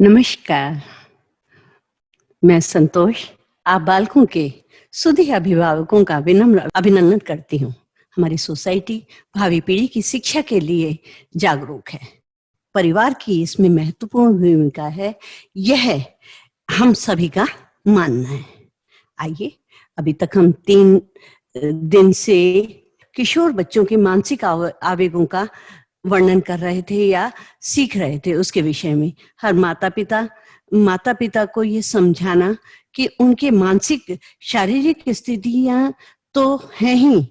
नमस्कार, मैं संतोष आप बालकों के सुधी अभिभावकों का विनम्र अभिनंदन करती हूँ। हमारी सोसाइटी भावी पीढ़ी की शिक्षा के लिए जागरूक है। परिवार की इसमें महत्वपूर्ण भूमिका है, यह हम सभी का मानना है। आइए, अभी तक हम 3 दिन से किशोर बच्चों के मानसिक आवेगों का वर्णन कर रहे थे या सीख रहे थे उसके विषय में। हर माता-पिता को ये समझाना कि उनके मानसिक शारीरिक स्थितियाँ तो हैं ही,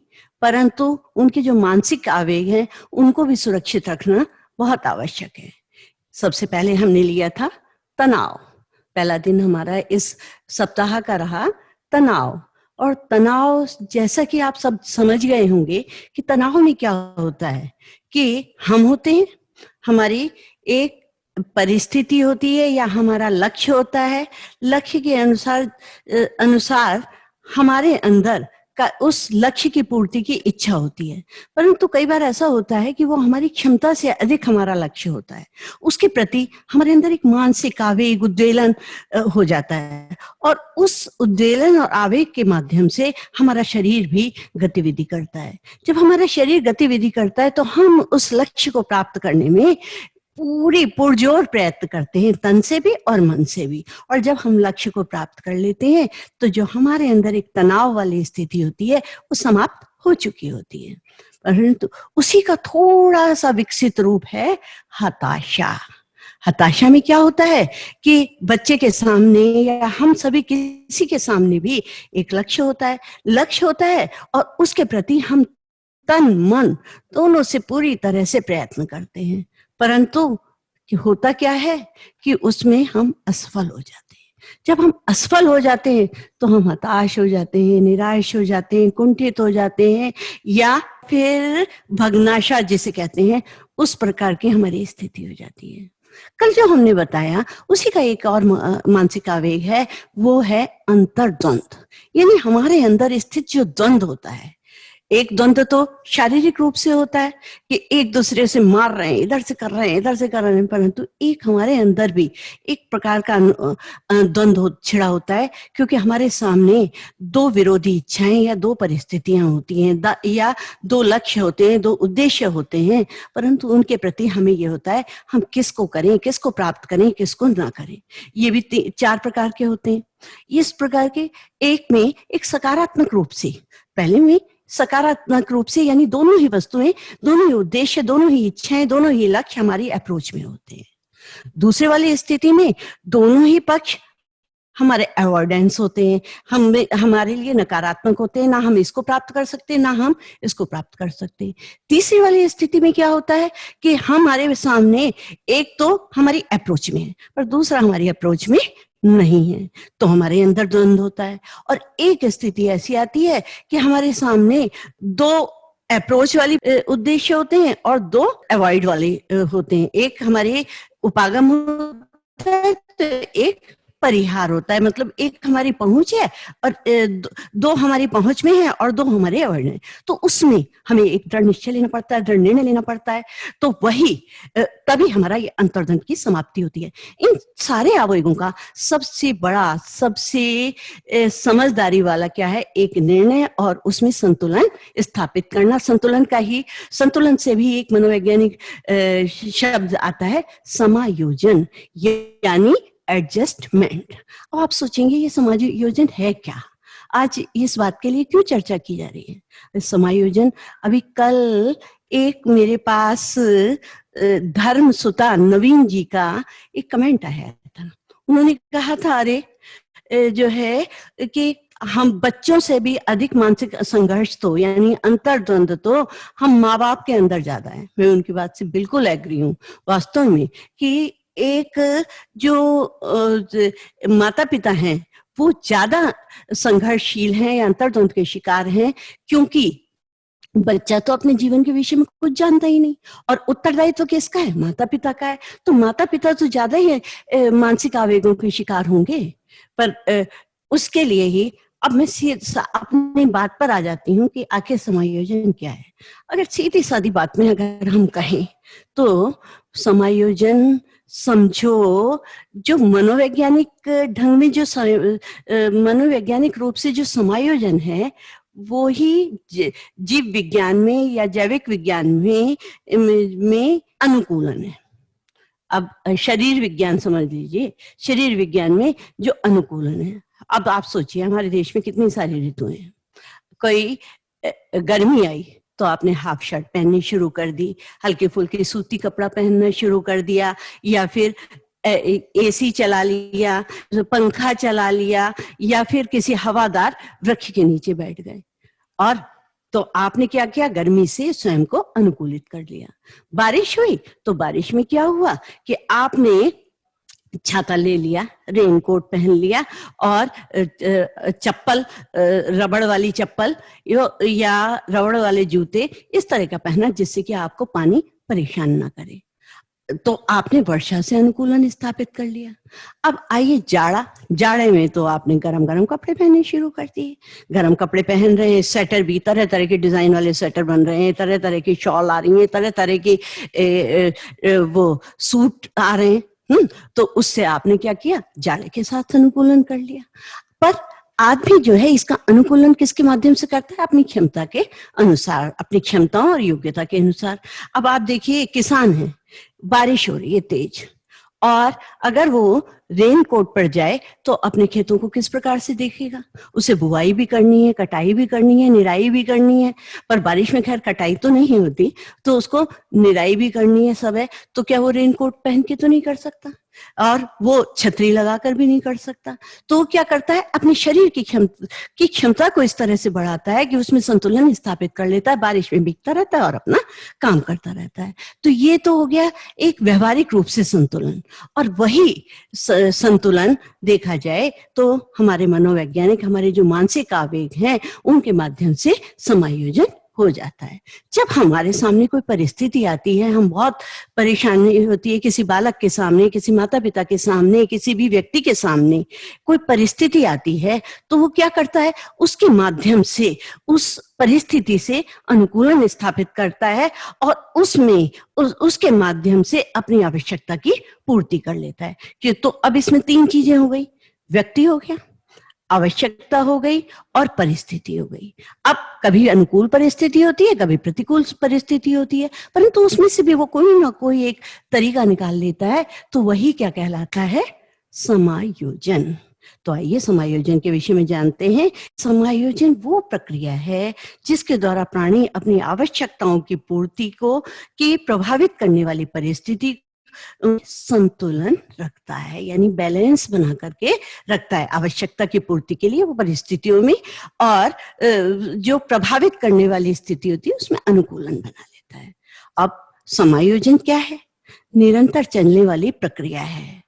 परंतु उनके जो मानसिक आवेग हैं, उनको भी सुरक्षित रखना बहुत आवश्यक है। सबसे पहले हमने लिया था तनाव। पहला दिन हमारा इस सप्ताह का रहा तनाव। और तनाव, जैसा कि आप सब समझ गए होंगे कि तनाव में क्या होता है कि हम होते हैं, हमारी एक परिस्थिति होती है या हमारा लक्ष्य होता है। लक्ष्य के अनुसार हमारे अंदर का उस लक्ष्य की पूर्ति की इच्छा होती है, परंतु कई बार ऐसा होता है कि वो हमारी क्षमता से अधिक हमारा लक्ष्य होता है। उसके प्रति हमारे अंदर एक मानसिक आवेग, उद्वेलन हो जाता है, और उस उद्वेलन और आवेग के माध्यम से हमारा शरीर भी गतिविधि करता है। जब हमारा शरीर गतिविधि करता है तो हम उस लक्ष्य को प्राप्त करने में पूरी पुरजोर प्रयत्न करते हैं, तन से भी और मन से भी। और जब हम लक्ष्य को प्राप्त कर लेते हैं तो जो हमारे अंदर एक तनाव वाली स्थिति होती है वो समाप्त हो चुकी होती है। परंतु उसी का थोड़ा सा विकसित रूप है हताशा। हताशा में क्या होता है कि बच्चे के सामने या हम सभी किसी के सामने भी एक लक्ष्य होता है और उसके प्रति हम तन मन दोनों से पूरी तरह से प्रयत्न करते हैं, परंतु कि होता क्या है कि उसमें हम असफल हो जाते हैं। जब हम असफल हो जाते हैं तो हम हताश हो जाते हैं, निराश हो जाते हैं, कुंठित हो जाते हैं, या फिर भग्नाशा जिसे कहते हैं, उस प्रकार की हमारी स्थिति हो जाती है। कल जो हमने बताया उसी का एक और मानसिक आवेग है, वो है अंतर्द्वंद। यानी हमारे अंदर स्थित जो द्वंद होता है, एक द्वंद्व तो शारीरिक रूप से होता है कि एक दूसरे से मार रहे हैं, इधर से कर रहे हैं, परंतु एक हमारे अंदर भी एक प्रकार का द्वंद्व छिड़ा होता है, क्योंकि हमारे सामने 2 विरोधी इच्छाएं या 2 परिस्थितियां होती हैं, या 2 लक्ष्य होते हैं, 2 उद्देश्य होते हैं, परंतु उनके प्रति हमें ये होता है हम किसको करें, किसको प्राप्त करें, किसको ना करें। ये भी 4 प्रकार के होते हैं। इस प्रकार के एक में एक सकारात्मक रूप से, पहले में सकारात्मक रूप से, यानी दोनों ही वस्तुएं, दोनों ही उद्देश्य, दोनों ही इच्छाएं, दोनों ही लक्ष्य हमारी अप्रोच में होते हैं। दूसरे वाली स्थिति में दोनों ही पक्ष हमारे अवॉइडेंस होते हैं, हमारे लिए नकारात्मक होते हैं, ना हम इसको प्राप्त कर सकते, ना हम इसको प्राप्त कर सकते। तीसरी वाली स्थिति में क्या होता है कि हमारे सामने एक तो हमारी अप्रोच में है, पर दूसरा हमारी अप्रोच में नहीं है, तो हमारे अंदर द्वंद्व होता है। और एक स्थिति ऐसी आती है कि हमारे सामने 2 अप्रोच वाली उद्देश्य होते हैं और 2 अवॉइड वाले होते हैं। एक हमारे उपागम होता है तो एक परिहार होता है, मतलब एक हमारी पहुंच है और 2 हमारी पहुंच में है और 2 हमारे अवॉइड है। तो उसमें हमें एक दृढ़ निश्चय लेना पड़ता है, दृढ़ निर्णय लेना पड़ता है, तो वही तभी हमारा ये अंतर्द्वंद की समाप्ति होती है। इन सारे आवेगों का सबसे बड़ा, सबसे समझदारी वाला क्या है, एक निर्णय और उसमें संतुलन स्थापित करना। संतुलन से भी एक मनोवैज्ञानिक शब्द आता है, समायोजन, यानी एडजस्टमेंट। अब आप सोचेंगे ये समायोजन है क्या? आज इस बात के लिए क्यों चर्चा की जा रही है समायोजन? अभी कल एक मेरे पास धर्मसुता नवीन जी का एक कमेंट आया था। उन्होंने कहा था, अरे जो है कि हम बच्चों से भी अधिक मानसिक संघर्ष तो, यानी अंतर्द्वंद तो हम माँ बाप के अंदर ज्यादा है। मैं उनकी बात से बिल्कुल एग्री हूँ वास्तव में, कि एक जो माता पिता हैं वो ज्यादा संघर्षशील हैं या अंतर्द्वंद के शिकार हैं, क्योंकि बच्चा तो अपने जीवन के विषय में कुछ जानता ही नहीं, और उत्तरदायित्व किसका है? माता पिता का है। तो माता पिता तो ज्यादा ही मानसिक आवेगों के शिकार होंगे। पर उसके लिए ही अब मैं अपनी बात पर आ जाती हूँ कि आखिर समायोजन क्या है। अगर सीधी सादी बात में अगर हम कहें तो समायोजन समझो, जो मनोवैज्ञानिक ढंग में जो मनोवैज्ञानिक रूप से जो समायोजन है, वो ही जीव विज्ञान में या जैविक विज्ञान में अनुकूलन है। अब शरीर विज्ञान समझ लीजिए, शरीर विज्ञान में जो अनुकूलन है। अब आप सोचिए, हमारे देश में कितनी सारी ऋतुएं हैं। कोई गर्मी आई तो आपने हाफ शर्ट पहननी शुरू कर दी, हल्के फुल्के सूती कपड़ा पहनना शुरू कर दिया, या फिर एसी चला लिया, पंखा चला लिया, या फिर किसी हवादार वृक्ष के नीचे बैठ गए। और तो आपने क्या किया, गर्मी से स्वयं को अनुकूलित कर लिया। बारिश हुई तो बारिश में क्या हुआ कि आपने छाता ले लिया, रेनकोट पहन लिया, और चप्पल, रबड़ वाली चप्पल या रबड़ वाले जूते इस तरह का पहना जिससे कि आपको पानी परेशान ना करे। तो आपने वर्षा से अनुकूलन स्थापित कर लिया। अब आइए जाड़े में तो आपने गरम गरम कपड़े पहनने शुरू कर दिए। गरम कपड़े पहन रहे हैं, स्वेटर भी तरह तरह के डिजाइन वाले स्वेटर बन रहे हैं, तरह तरह की शॉल आ रही हैं, तरह तरह की वो सूट आ रहे हैं। तो उससे आपने क्या किया, जाड़े के साथ अनुकूलन कर लिया। पर आदमी जो है इसका अनुकूलन किसके माध्यम से करता है, अपनी क्षमता के अनुसार, अपनी क्षमताओं और योग्यता के अनुसार। अब आप देखिए, किसान है, बारिश हो रही है तेज, और अगर वो रेन कोट पड़ जाए तो अपने खेतों को किस प्रकार से देखेगा। उसे बुआई भी करनी है, कटाई भी करनी है, निराई भी करनी है। पर बारिश में खैर कटाई तो नहीं होती, तो उसको निराई भी करनी है, सब है। तो क्या वो रेन कोट पहन के तो नहीं कर सकता, और वो छतरी लगाकर भी नहीं कर सकता। तो वो क्या करता है, अपने शरीर की क्षमता को इस तरह से बढ़ाता है कि उसमें संतुलन स्थापित कर लेता है, बारिश में भीगता रहता है और अपना काम करता रहता है। तो ये तो हो गया एक व्यवहारिक रूप से संतुलन। और वही संतुलन देखा जाए तो हमारे मनोवैज्ञानिक, हमारे जो मानसिक आवेग हैं, उनके माध्यम से समायोजन हो जाता है। जब हमारे सामने कोई परिस्थिति आती है, हम बहुत परेशानी होती है, किसी बालक के सामने, किसी माता पिता के सामने, किसी भी व्यक्ति के सामने कोई परिस्थिति आती है, तो वो क्या करता है, उसके माध्यम से उस परिस्थिति से अनुकूलन स्थापित करता है, और उसमें उसके माध्यम से अपनी आवश्यकता की पूर्ति कर लेता है। कि तो अब इसमें 3 चीजें हो गई, व्यक्ति हो गया, आवश्यकता हो गई, और परिस्थिति हो गई। अब कभी अनुकूल परिस्थिति होती है, कभी प्रतिकूल परिस्थिति होती है, परंतु उसमें से भी वो कोई ना कोई एक तरीका निकाल लेता है। तो वही क्या कहलाता है, समायोजन। तो आइए समायोजन के विषय में जानते हैं। समायोजन वो प्रक्रिया है जिसके द्वारा प्राणी अपनी आवश्यकताओं की पूर्ति की प्रभावित करने वाली परिस्थिति संतुलन रखता है, यानी बैलेंस बना करके रखता है आवश्यकता की पूर्ति के लिए वो परिस्थितियों में, और जो प्रभावित करने वाली स्थिति होती है उसमें अनुकूलन बना लेता है। अब समायोजन क्या है, निरंतर चलने वाली प्रक्रिया है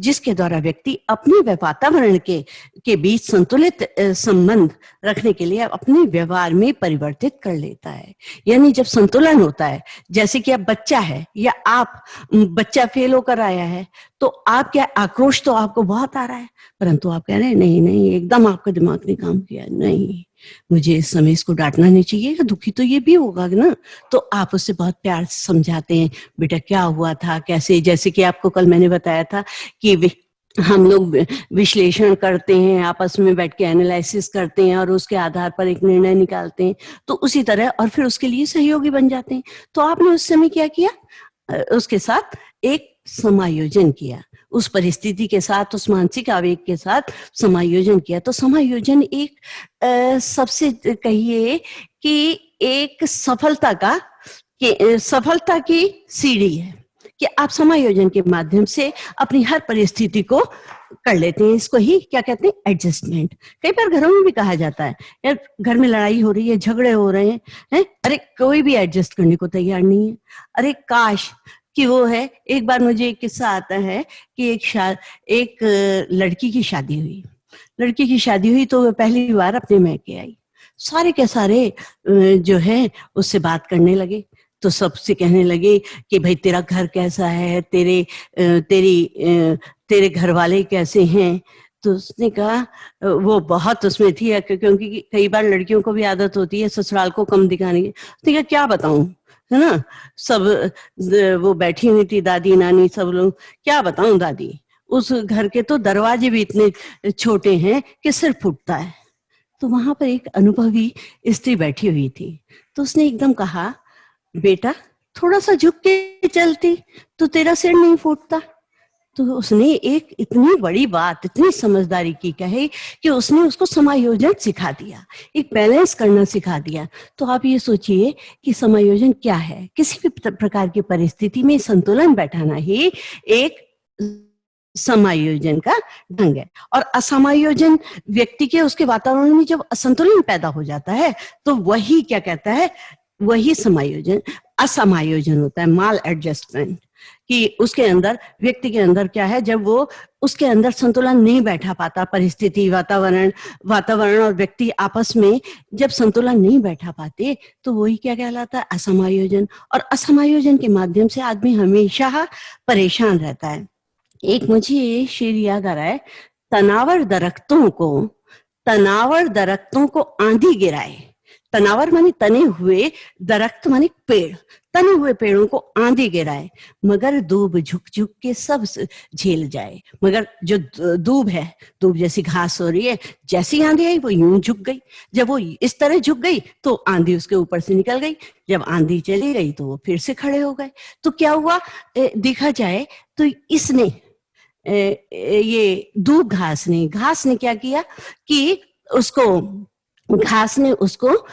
जिसके द्वारा व्यक्ति अपने वातावरण के बीच संतुलित संबंध रखने के लिए अपने व्यवहार में परिवर्तित कर लेता है। यानी जब संतुलन होता है, जैसे कि अब बच्चा है या आप, बच्चा फेल होकर आया है, तो आप क्या, आक्रोश तो आपको बहुत आ रहा है, परंतु आप कह रहे हैं नहीं नहीं, एकदम आपका दिमाग ने काम किया, नहीं मुझे इस समय इसको डांटना नहीं चाहिए, दुखी तो ये भी होगा ना। तो आप उससे बहुत प्यार से समझाते हैं, बेटा क्या हुआ था, कैसे, जैसे कि आपको कल मैंने बताया था कि हम लोग विश्लेषण करते हैं, आपस में बैठ के एनालिसिस करते हैं और उसके आधार पर एक निर्णय निकालते हैं। तो उसी तरह, और फिर उसके लिए सहयोगी बन जाते हैं। तो आपने उस समय क्या किया, उसके साथ एक समायोजन किया, उस परिस्थिति के साथ, उस मानसिक आवेग के साथ समायोजन किया। तो समायोजन एक सबसे कहिए कि एक सफलता की सीढ़ी है कि आप समायोजन के माध्यम से अपनी हर परिस्थिति को कर लेते हैं। इसको ही क्या कहते हैं, एडजस्टमेंट। कई बार घरों में भी कहा जाता है, यार घर में लड़ाई हो रही है, झगड़े हो रहे हैं, अरे कोई भी एडजस्ट करने को तैयार नहीं है, अरे काश कि वो है। एक बार मुझे एक किस्सा आता है कि एक लड़की की शादी हुई तो वो पहली बार अपने मैके आई। सारे के सारे जो है उससे बात करने लगे, तो सबसे कहने लगे कि भाई तेरा घर कैसा है, तेरे घर वाले कैसे हैं। तो उसने कहा, वो बहुत उसमें थी क्योंकि कई बार लड़कियों को भी आदत होती है ससुराल को कम दिखाने की। उसने कहा क्या बताऊं, है ना। सब वो बैठी हुई थी, दादी नानी सब लोग। क्या बताऊं दादी, उस घर के तो दरवाजे भी इतने छोटे हैं कि सिर फूटता है। तो वहां पर एक अनुभवी स्त्री बैठी हुई थी, तो उसने एकदम कहा, बेटा थोड़ा सा झुक के चलती तो तेरा सिर नहीं फूटता। तो उसने एक इतनी बड़ी बात, इतनी समझदारी की कही कि उसने उसको समायोजन सिखा दिया, एक बैलेंस करना सिखा दिया। तो आप ये सोचिए कि समायोजन क्या है। किसी भी प्रकार की परिस्थिति में संतुलन बैठाना ही एक समायोजन का ढंग है। और असमायोजन व्यक्ति के, उसके वातावरण में जब असंतुलन पैदा हो जाता है तो वही क्या कहता है, वही समायोजन असमायोजन होता है, माल एडजस्टमेंट। कि उसके अंदर, व्यक्ति के अंदर क्या है, जब वो उसके अंदर संतुलन नहीं बैठा पाता, परिस्थिति, वातावरण और व्यक्ति आपस में जब संतुलन नहीं बैठा पाते तो वही क्या कहलाता है, असमायोजन। और असमायोजन के माध्यम से आदमी हमेशा परेशान रहता है। एक मुझे ये शेर याद आ रहा है, तनावर दरख्तों को आंधी गिराए। तनावर माने तने हुए, दरख्त माने पेड़, तने हुए पेड़ों को आंधी गिराए, मगर दूब झुक झुक के सब झेल जाए। मगर जो दूब है, दूब जैसी घास हो रही है, जैसी आंधी आई वो यूं झुक गई। जब वो इस तरह झुक गई तो आंधी उसके ऊपर से निकल गई। जब आंधी चली गई तो वो फिर से खड़े हो गए। तो क्या हुआ, देखा जाए तो इसने, ये दूब घास ने क्या किया कि उसको, घास ने उसको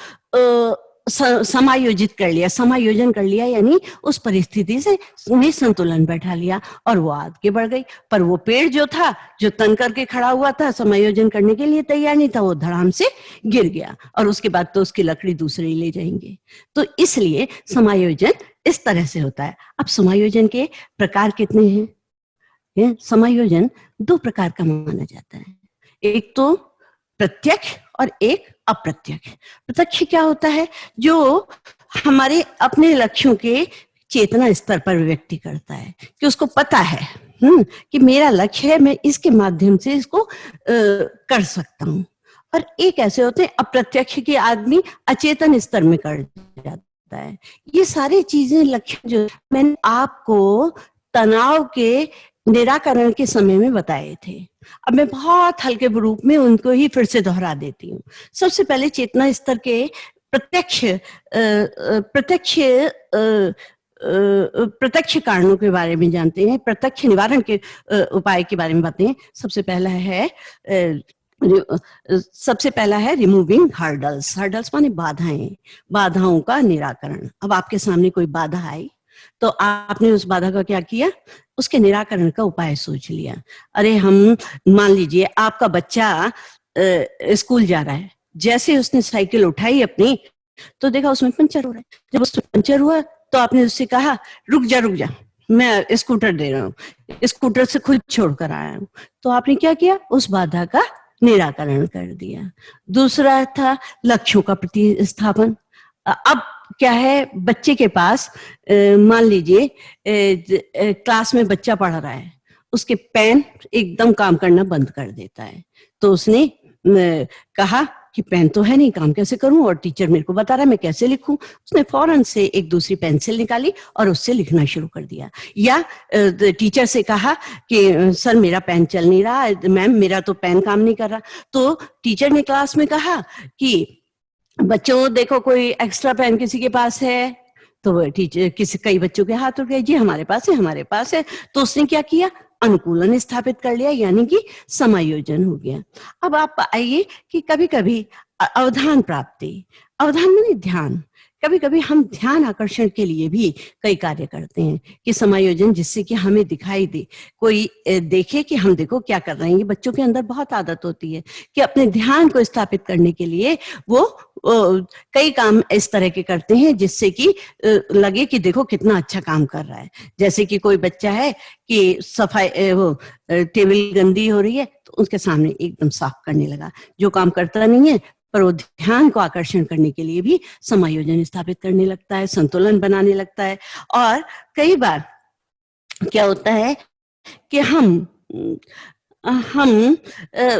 समायोजित कर लिया, समायोजन कर लिया, यानी उस परिस्थिति से में संतुलन बैठा लिया और वो आगे बढ़ गई। पर वो पेड़ जो था, जो तन करके खड़ा हुआ था, समायोजन करने के लिए तैयार नहीं था, वो धड़ाम से गिर गया और उसके बाद तो उसकी लकड़ी दूसरे ले जाएंगे। तो इसलिए समायोजन इस तरह से होता है। अब समायोजन के प्रकार कितने हैं? समायोजन दो प्रकार का माना जाता है, एक तो प्रत्यक्ष और एक अप्रत्यक्ष। प्रत्यक्ष क्या होता है, जो हमारे अपने लक्ष्यों के चेतना स्तर पर व्यक्ति करता है, कि उसको पता है कि मेरा लक्ष्य है, मैं इसके माध्यम से इसको कर सकता हूँ। और एक ऐसे होते हैं अप्रत्यक्ष के, आदमी अचेतन स्तर में कर जाता है। ये सारी चीजें लक्ष्य जो मैंने आपको तनाव के निराकरण के समय में बताए थे, अब मैं बहुत हल्के रूप में उनको ही फिर से दोहरा देती हूँ। सबसे पहले चेतना स्तर के प्रत्यक्ष कारणों के बारे में जानते हैं, प्रत्यक्ष निवारण के उपाय के बारे में बातें हैं। सबसे पहला है रिमूविंग हर्डल्स। हर्डल्स माने बाधाएं, बाधाओं का निराकरण। अब आपके सामने कोई बाधा आई तो आपने उस बाधा का क्या किया, उसके निराकरण का उपाय सोच लिया। अरे हम मान लीजिए आपका बच्चा स्कूल जा रहा है, जैसे उसने साइकिल उठाई अपनी तो देखा उसमें पंचर हो रहा है। जब उसमें पंचर हुआ तो आपने उससे कहा रुक जा, मैं स्कूटर दे रहा हूँ, स्कूटर से खुद छोड़कर आया हूँ। तो आपने क्या किया, उस बाधा का निराकरण कर दिया। दूसरा था लक्ष्यों का प्रतिस्थापन। अब क्या है, बच्चे के पास मान लीजिए क्लास में बच्चा पढ़ रहा है, उसके पेन एकदम काम करना बंद कर देता है। तो उसने कहा कि पेन तो है नहीं, काम कैसे करूं, और टीचर मेरे को बता रहा है मैं कैसे लिखूं। उसने फौरन से एक दूसरी पेंसिल निकाली और उससे लिखना शुरू कर दिया। या टीचर से कहा कि सर मेरा पेन चल नहीं रहा, मैम मेरा तो पेन काम नहीं कर रहा। तो टीचर ने क्लास में कहा कि बच्चों देखो कोई एक्स्ट्रा पेन किसी के पास है। तो टीचर कई बच्चों के हाथ उठ गए, जी हमारे पास है, हमारे पास है। तो उसने क्या किया, अनुकूलन स्थापित कर लिया, यानी कि समायोजन हो गया। अब आप आइए कि कभी कभी अवधान प्राप्ति, अवधान माने ध्यान। कभी कभी हम ध्यान आकर्षण के लिए भी कई कार्य करते हैं कि समायोजन, जिससे कि हमें दिखाई दे, कोई देखे कि हम देखो क्या कर रहे हैं। ये बच्चों के अंदर बहुत आदत होती है कि अपने ध्यान को स्थापित करने के लिए वो कई काम इस तरह के करते हैं जिससे कि लगे कि देखो कितना अच्छा काम कर रहा है। जैसे कि कोई बच्चा है कि सफाई, वो टेबल गंदी हो रही है तो उसके सामने एकदम साफ करने लगा, जो काम करता नहीं है, पर वो ध्यान को आकर्षण करने के लिए भी समायोजन स्थापित करने लगता है, संतुलन बनाने लगता है। और कई बार क्या होता है कि हम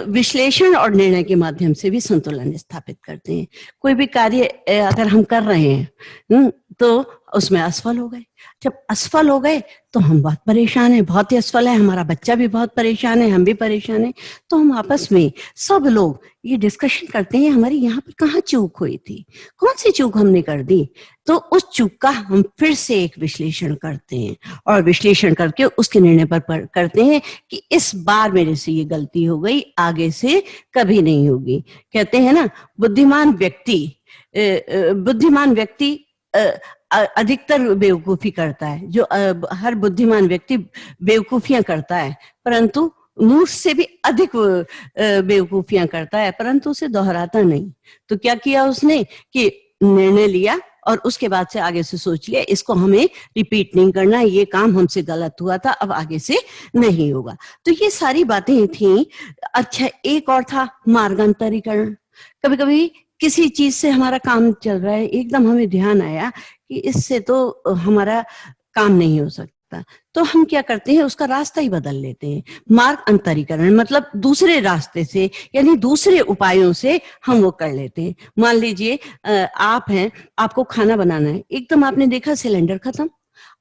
विश्लेषण और निर्णय के माध्यम से भी संतुलन स्थापित करते हैं। कोई भी कार्य अगर हम कर रहे हैं तो उसमें असफल हो गए। जब असफल हो गए तो हम बहुत परेशान हैं, बहुत ही असफल है, हमारा बच्चा भी बहुत परेशान है, हम भी परेशान हैं। तो हम आपस में सब लोग ये डिस्कशन करते हैं हमारी यहाँ पर कहाँ चूक हुई थी, कौन सी चूक हमने कर दी। तो उस चूक का हम फिर से एक विश्लेषण करते हैं और विश्लेषण करके उसके निर्णय पर करते हैं कि इस बार मेरे से ये गलती हो गई, आगे से कभी नहीं होगी। कहते हैं ना, बुद्धिमान व्यक्ति अधिकतर बेवकूफी करता है। जो हर बुद्धिमान व्यक्ति बेवकूफियां करता है, परंतु मूर्ख से भी अधिक बेवकूफियां करता है, परंतु उसे दोहराता नहीं। तो क्या किया उसने कि निर्णय लिया और उसके बाद से आगे से सोच लिया इसको हमें रिपीट नहीं करना, ये काम हमसे गलत हुआ था, अब आगे से नहीं होगा। तो ये सारी बातें थी। अच्छा, एक और था मार्गांतरीकरण। कभी कभी किसी चीज से हमारा काम चल रहा है, एकदम हमें ध्यान आया कि इससे तो हमारा काम नहीं हो सकता, तो हम क्या करते हैं, उसका रास्ता ही बदल लेते हैं। मार्ग अंतरीकरण मतलब दूसरे रास्ते से, यानी दूसरे उपायों से हम वो कर लेते हैं। मान लीजिए आप हैं, आपको खाना बनाना है, एकदम आपने देखा सिलेंडर खत्म।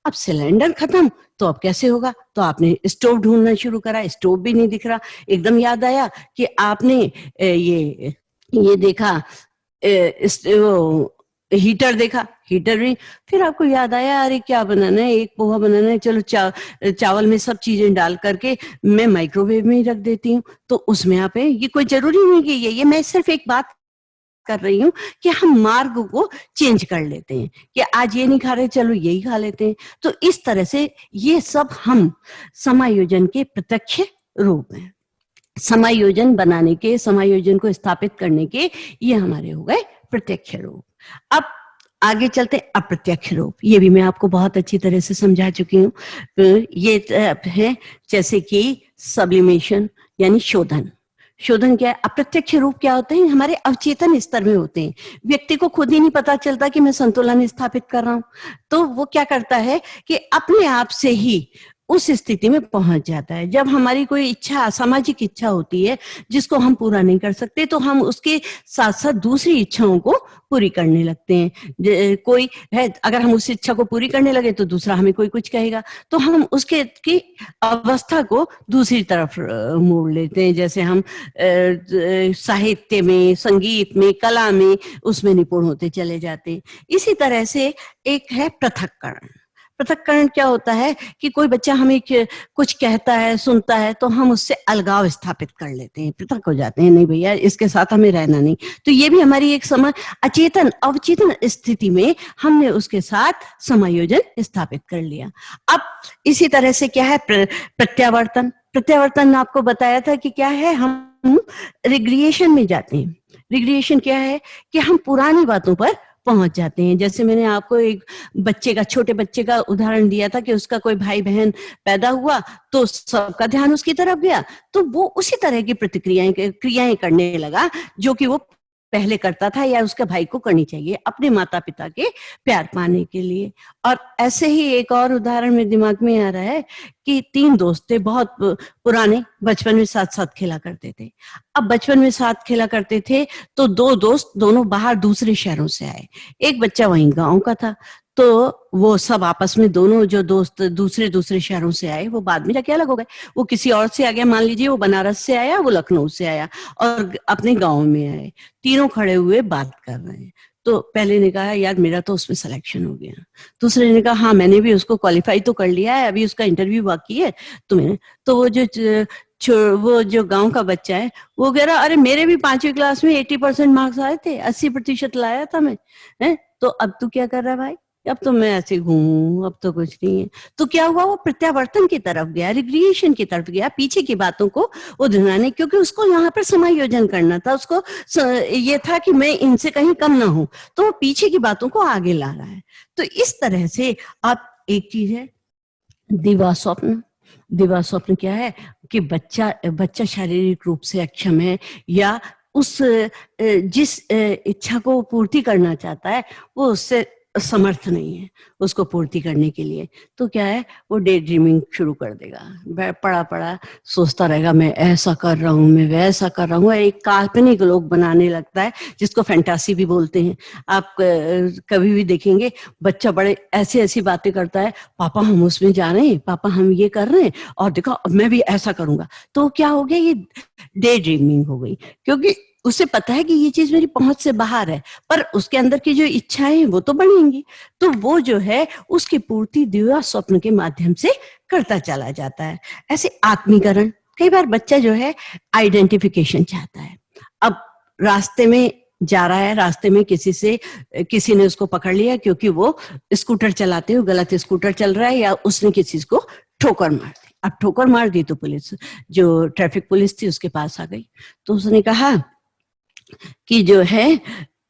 अब सिलेंडर खत्म तो अब कैसे होगा, तो आपने स्टोव ढूंढना शुरू करा, स्टोव भी नहीं दिख रहा। एकदम याद आया कि आपने ये देखा, वो हीटर देखा, हीटर भी। फिर आपको याद आया, अरे क्या बनाना है, एक पोहा बनाना है, चलो चावल में सब चीजें डाल करके मैं माइक्रोवेव में ही रख देती हूँ। तो उसमें आप है, ये कोई जरूरी नहीं कि ये मैं सिर्फ एक बात कर रही हूँ कि हम मार्ग को चेंज कर लेते हैं कि आज ये नहीं खा रहे, चलो यही खा लेते हैं। तो इस तरह से ये सब हम समायोजन के प्रत्यक्ष रूप हैं। समायोजन बनाने के, समायोजन को स्थापित करने के ये हमारे हो गए प्रत्यक्ष रूप। अब आगे चलते अप्रत्यक्ष रूप। ये भी मैं आपको बहुत अच्छी तरह से समझा चुकी हूँ। ये है जैसे कि सब्लिमेशन यानी शोधन। शोधन क्या है, अप्रत्यक्ष रूप क्या होते हैं, हमारे अवचेतन स्तर में होते हैं। व्यक्ति को खुद ही नहीं पता चलता कि मैं संतुलन स्थापित कर रहा हूं, तो वो क्या करता है कि अपने आप से ही उस स्थिति में पहुंच जाता है। जब हमारी कोई इच्छा, सामाजिक इच्छा होती है जिसको हम पूरा नहीं कर सकते, तो हम उसके साथ साथ दूसरी इच्छाओं को पूरी करने लगते हैं। कोई है, अगर हम उस इच्छा को पूरी करने लगे तो दूसरा हमें कोई कुछ कहेगा, तो हम उसके की अवस्था को दूसरी तरफ मोड़ लेते हैं। जैसे हम साहित्य में, संगीत में, कला में उसमें निपुण होते चले जाते हैं। इसी तरह से एक है पृथक्करण। पृथक्करण क्या होता है कि कोई बच्चा हमें कुछ कहता है, सुनता है, तो हम उससे अलगाव स्थापित कर लेते हैं, पृथक हो जाते हैं, नहीं भैया इसके साथ हमें रहना नहीं। तो ये भी हमारी एक अचेतन, अवचेतन स्थिति में हमने उसके साथ समायोजन स्थापित कर लिया। अब इसी तरह से क्या है प्रत्यावर्तन। प्रत्यावर्तन आपको बताया था कि क्या है, हम रिग्रेशन में जाते हैं। रिग्रेशन क्या है कि हम पुरानी बातों पर पहुंच जाते हैं। जैसे मैंने आपको एक बच्चे का, छोटे बच्चे का उदाहरण दिया था कि उसका कोई भाई बहन पैदा हुआ तो सबका ध्यान उसकी तरफ गया, तो वो उसी तरह की क्रियाएं करने लगा जो कि वो पहले करता था या उसके भाई को करनी चाहिए अपने माता पिता के प्यार पाने के लिए। और ऐसे ही एक और उदाहरण मेरे दिमाग में आ रहा है कि 3 दोस्त थे, बहुत पुराने, बचपन में साथ साथ खेला करते थे। अब बचपन में साथ खेला करते थे तो 2 दोस्त दोनों बाहर दूसरे शहरों से आए। एक बच्चा वहीं गांव का था, तो वो सब आपस में, दोनों जो दोस्त दूसरे दूसरे शहरों से आए, वो बाद में जाके अलग हो गए। वो किसी और से आ गया, मान लीजिए वो बनारस से आया, वो लखनऊ से आया और अपने गांव में आए। तीनों खड़े हुए बात कर रहे हैं। तो पहले ने कहा, यार मेरा तो उसमें सिलेक्शन हो गया। दूसरे ने कहा, हाँ मैंने भी उसको क्वालिफाई तो कर लिया है, अभी उसका इंटरव्यू बाकी है। तो वो जो गांव का बच्चा है वो कह रहा, अरे मेरे भी 5वीं क्लास में 80% मार्क्स आए थे, 80% लाया था मैं, है? तो अब तू क्या कर रहा है भाई? अब तो मैं ऐसे घूमूं, अब तो कुछ नहीं है। तो क्या हुआ, वो प्रत्यावर्तन की तरफ गया, रिग्रेशन की तरफ गया, पीछे की बातों को वो दोहराने, क्योंकि उसको यहाँ पर समायोजन करना था। उसको ये था कि मैं इनसे कहीं कम ना हूं, तो वो पीछे की बातों को आगे ला रहा है। तो इस तरह से आप, एक चीज है दिवा स्वप्न। दिवा स्वप्न क्या है कि बच्चा शारीरिक रूप से अक्षम है या उस जिस इच्छा को पूर्ति करना चाहता है वो उससे समर्थ नहीं है उसको पूर्ति करने के लिए, तो क्या है, वो डे ड्रीमिंग शुरू कर देगा, पड़ा पड़ा सोचता रहेगा मैं ऐसा कर रहा हूँ, मैं वैसा कर रहा हूँ, एक काल्पनिक लोग बनाने लगता है जिसको फैंटासी भी बोलते हैं। आप कभी भी देखेंगे बच्चा बड़े ऐसी ऐसी बातें करता है, पापा हम उसमें जा रहे हैं, पापा हम ये कर रहे हैं, और देखो अब मैं भी ऐसा करूंगा। तो क्या हो गया, ये डे ड्रीमिंग हो गई, क्योंकि उसे पता है कि ये चीज मेरी पहुंच से बाहर है, पर उसके अंदर की जो इच्छाएं हैं वो तो बढ़ेंगी, तो वो जो है उसकी पूर्ति दिव्या स्वप्न के माध्यम से करता चला जाता है। ऐसे आत्मीकरण, कई बार बच्चा जो है आइडेंटिफिकेशन चाहता है। अब रास्ते में जा रहा है, रास्ते में किसी ने उसको पकड़ लिया क्योंकि वो स्कूटर चलाते हुए गलत स्कूटर चल रहा है, या उसने किसी को ठोकर मार दी। अब ठोकर मार दी तो पुलिस, जो ट्रैफिक पुलिस थी, उसके पास आ गई। तो उसने कहा कि जो है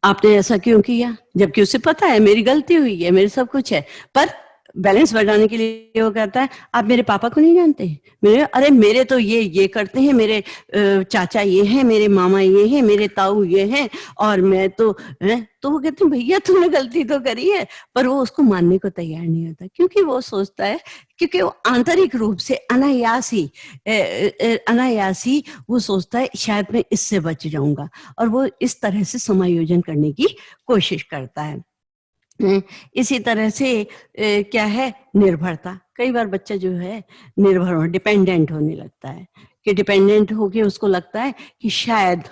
आपने ऐसा क्यों किया, जबकि उसे पता है मेरी गलती हुई है, मेरे सब कुछ है, पर बैलेंस बढ़ाने के लिए वो कहता है आप मेरे पापा को नहीं जानते, अरे मेरे तो ये करते हैं, मेरे चाचा ये हैं, मेरे मामा ये हैं, मेरे ताऊ ये हैं, और मैं तो तो वो कहते हैं भैया तुमने गलती तो करी है, पर वो उसको मानने को तैयार नहीं होता, क्योंकि वो सोचता है, क्योंकि वो आंतरिक रूप से अनायासी वो सोचता है शायद मैं इससे बच जाऊंगा, और वो इस तरह से समायोजन करने की कोशिश करता है। इसी तरह से क्या है, निर्भरता, कई बार बच्चा जो है निर्भर डिपेंडेंट होने लगता है, कि डिपेंडेंट होके उसको लगता है कि शायद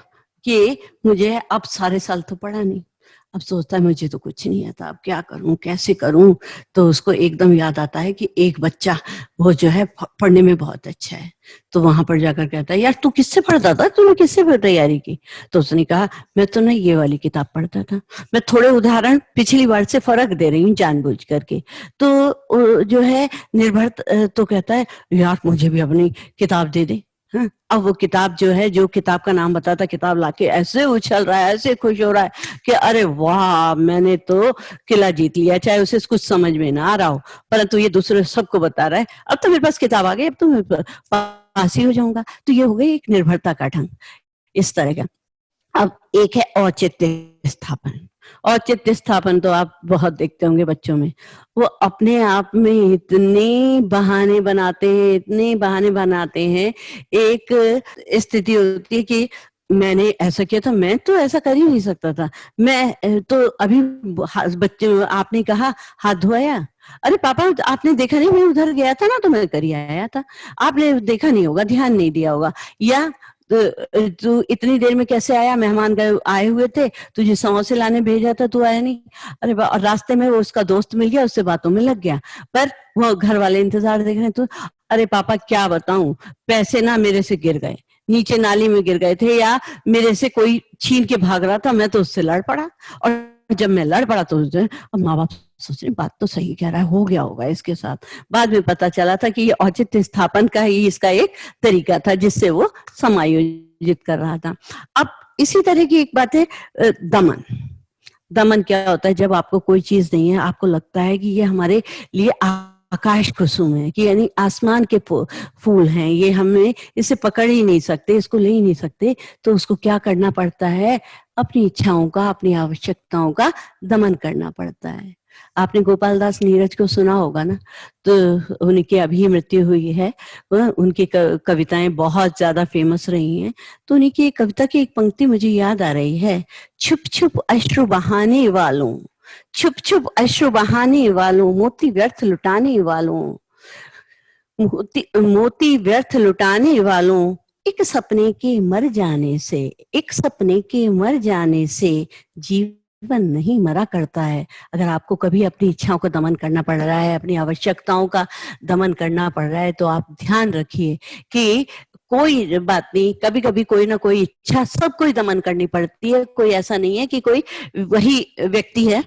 कि मुझे अब सारे साल तो पढ़ा नहीं, अब सोचता है मुझे तो कुछ नहीं आता, अब क्या करूं, कैसे करूं। तो उसको एकदम याद आता है कि एक बच्चा वो जो है पढ़ने में बहुत अच्छा है, तो वहां पर जाकर कहता है यार तू किससे पढ़ता था, तूने किससे तैयारी की। तो उसने कहा मैं तो ना ये वाली किताब पढ़ता था। मैं थोड़े उदाहरण पिछली बार से फर्क दे रही हूँ जानबूझ करके। तो जो है निर्भर तो कहता है यार मुझे भी अपनी किताब दे दे। हाँ, अब वो किताब जो है, जो किताब का नाम बताता, किताब लाके ऐसे उछल रहा है, ऐसे खुश हो रहा है कि अरे वाह मैंने तो किला जीत लिया, चाहे उसे कुछ समझ में ना आ रहा हो, परंतु ये दूसरे सबको बता रहा है अब तो मेरे पास किताब आ गई, अब तो मैं पास ही हो जाऊंगा। तो ये हो गई एक निर्भरता का ढंग, इस तरह का। अब एक है औचित्य स्थापन। औचित्य स्थापन तो आप बहुत देखते होंगे बच्चों में, वो अपने आप में इतने बहाने बनाते हैं, इतने बहाने बनाते हैं। एक स्थिति होती है कि मैंने ऐसा किया था, मैं तो ऐसा कर ही नहीं सकता था, मैं तो अभी बच्चे आपने कहा हाथ धोया, अरे पापा आपने देखा नहीं मैं उधर गया था ना तो मैं कर ही आया था, आपने देखा नहीं होगा, ध्यान नहीं दिया होगा, या तू इतनी देर में कैसे आया, मेहमान गए आए हुए थे, तुझे समोसे लाने भेजा था, तू आया नहीं। अरे और रास्ते में वो उसका दोस्त मिल गया, उससे बातों में लग गया, पर वो घर वाले इंतजार देख रहे हैं। तो अरे पापा क्या बताऊं, पैसे ना मेरे से गिर गए, नीचे नाली में गिर गए थे, या मेरे से कोई छीन के भाग रहा था, मैं तो उससे लड़ पड़ा, और जब मैं लड़ पड़ा तो माँ बाप सोच रहे बात तो सही कह रहा है, हो गया होगा इसके साथ। बाद में पता चला था कि ये औचित्य स्थापन का ही इसका एक तरीका था जिससे वो समायोजित कर रहा था। अब इसी तरह की एक बात है दमन। दमन क्या होता है, जब आपको कोई चीज नहीं है, आपको लगता है कि ये हमारे लिए आकाश कुसुम है, कि यानी आसमान के फूल हैं, ये हमें इसे पकड़ ही नहीं सकते, इसको ले ही नहीं सकते, तो उसको क्या करना पड़ता है, अपनी इच्छाओं का, अपनी आवश्यकताओं का दमन करना पड़ता है। आपने गोपाल दास नीरज को सुना होगा ना, तो उनकी अभी मृत्यु हुई है, उनकी कविताएं बहुत ज्यादा फेमस रही हैं। तो उन्हीं की एक कविता की एक पंक्ति मुझे याद आ रही है, छुप छुप अश्रु बहाने वालों, छुप छुप अश्रु बहाने वालों, मोती व्यर्थ लुटाने वालों, मोती व्यर्थ लुटाने वालों, एक सपने के मर जाने से, एक सपने के मर जाने से जीवन नहीं मरा करता है। अगर आपको कभी अपनी इच्छाओं का दमन करना पड़ रहा है, अपनी आवश्यकताओं का दमन करना पड़ रहा है, तो आप ध्यान रखिए कि कोई बात नहीं, कभी कभी कोई ना कोई इच्छा सबको ही दमन करनी पड़ती है। कोई ऐसा नहीं है कि कोई वही व्यक्ति है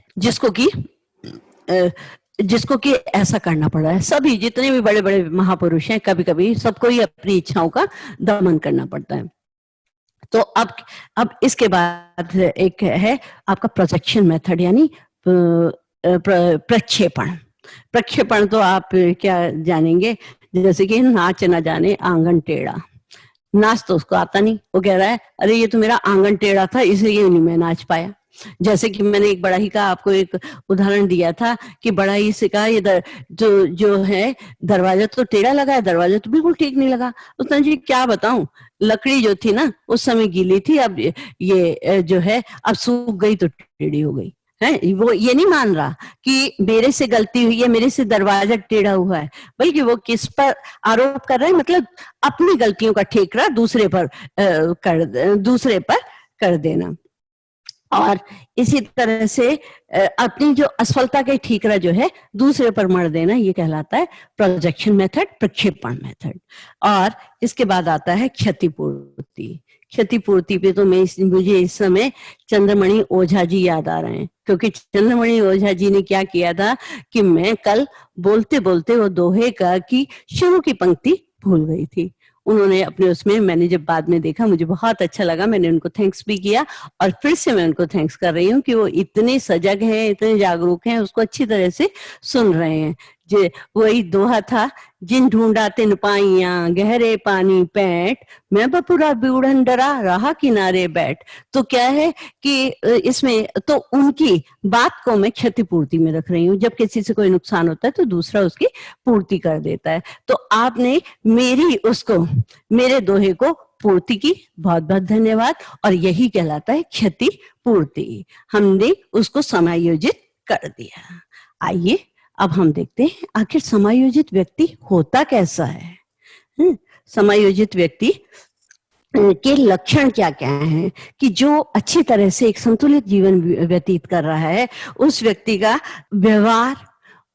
जिसको कि ऐसा करना पड़ रहा है। सभी जितने भी बड़े बड़े महापुरुष हैं, कभी कभी सबको ही अपनी इच्छाओं का दमन करना पड़ता है। तो अब इसके बाद एक है आपका प्रोजेक्शन मेथड, यानी प्रक्षेपण। प्रक्षेपण तो आप क्या जानेंगे, जैसे कि नाच ना जाने आंगन टेढ़ा, नाच तो उसको आता नहीं, वो कह रहा है अरे ये तो मेरा आंगन टेढ़ा था इसलिए नहीं मैं नाच पाया। जैसे कि मैंने एक बढ़ई का आपको एक उदाहरण दिया था कि बढ़ई से कहा ये जो जो है दरवाजा तो टेढ़ा लगा है, दरवाजा तो बिल्कुल ठीक नहीं लगा। उसने जी क्या बताऊं, लकड़ी जो थी ना उस समय गीली थी, अब ये जो है अब सूख गई तो टेढ़ी हो गई है। वो ये नहीं मान रहा कि मेरे से गलती हुई है, मेरे से दरवाजा टेढ़ा हुआ है, बल्कि वो किस पर आरोप कर रहे हैं, मतलब अपनी गलतियों का ठेकरा दूसरे पर कर देना। और इसी तरह से अपनी जो असफलता के ठीकरा जो है दूसरे पर मर देना, ये कहलाता है प्रोजेक्शन मेथड, प्रक्षेपण मेथड। और इसके बाद आता है क्षतिपूर्ति। क्षतिपूर्ति पे तो मुझे इस समय चंद्रमणि ओझा जी याद आ रहे हैं, क्योंकि चंद्रमणि ओझा जी ने क्या किया था कि मैं कल बोलते बोलते वो दोहे का की शुरू की पंक्ति भूल गई थी। उन्होंने अपने उसमें, मैंने जब बाद में देखा मुझे बहुत अच्छा लगा, मैंने उनको थैंक्स भी किया और फिर से मैं उनको थैंक्स कर रही हूँ कि वो इतने सजग हैं, इतने जागरूक हैं, उसको अच्छी तरह से सुन रहे हैं। जो वही दोहा था, जिन ढूंढा तिन पाइया गहरे पानी पैठ, मैं बपुरा बूढ़न डरा रहा किनारे बैठ। तो क्या है कि इसमें तो उनकी बात को मैं क्षतिपूर्ति में रख रही हूँ। जब किसी से कोई नुकसान होता है तो दूसरा उसकी पूर्ति कर देता है। तो आपने मेरे दोहे को पूर्ति की, बहुत बहुत धन्यवाद। और यही कहलाता है क्षति पूर्ति, हमने उसको समायोजित कर दिया। आइए अब हम देखते हैं आखिर समायोजित व्यक्ति होता कैसा है। समायोजित व्यक्ति के लक्षण क्या क्या हैं कि जो अच्छी तरह से एक संतुलित जीवन व्यतीत कर रहा है, उस व्यक्ति का व्यवहार,